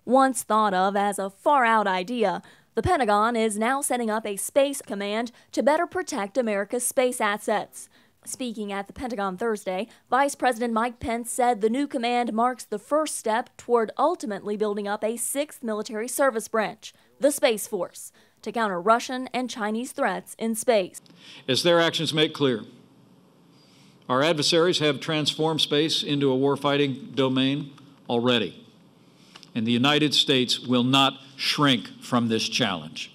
Once thought of as a far-out idea, the Pentagon is now setting up a space command to better protect America's space assets. Speaking at the Pentagon Thursday, Vice President Mike Pence said the new command marks the first step toward ultimately building up a sixth military service branch, the Space Force, to counter Russian and Chinese threats in space. As their actions make clear, our adversaries have transformed space into a warfighting domain already, and the United States will not shrink from this challenge.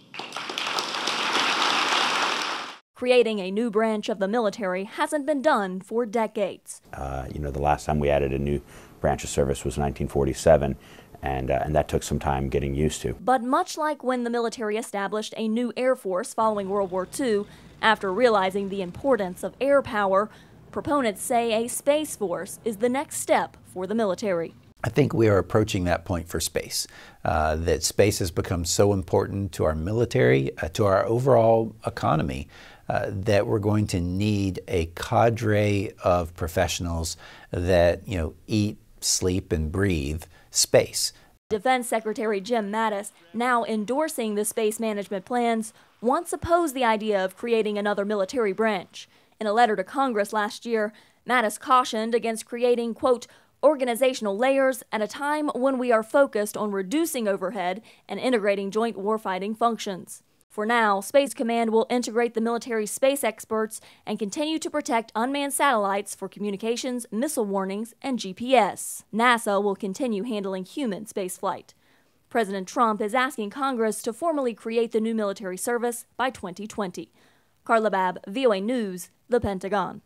Creating a new branch of the military hasn't been done for decades. The last time we added a new branch of service was 1947, and that took some time getting used to. But much like when the military established a new Air Force following World War II, after realizing the importance of air power, proponents say a Space Force is the next step for the military. I think we are approaching that point for space, that space has become so important to our military, to our overall economy, that we're going to need a cadre of professionals that, eat, sleep, and breathe space. Defense Secretary Jim Mattis, now endorsing the space management plans, once opposed the idea of creating another military branch. In a letter to Congress last year, Mattis cautioned against creating, quote, organizational layers at a time when we are focused on reducing overhead and integrating joint warfighting functions. For now, Space Command will integrate the military's space experts and continue to protect unmanned satellites for communications, missile warnings, and GPS. NASA will continue handling human spaceflight. President Trump is asking Congress to formally create the new military service by 2020. Carla Babb, VOA News, the Pentagon.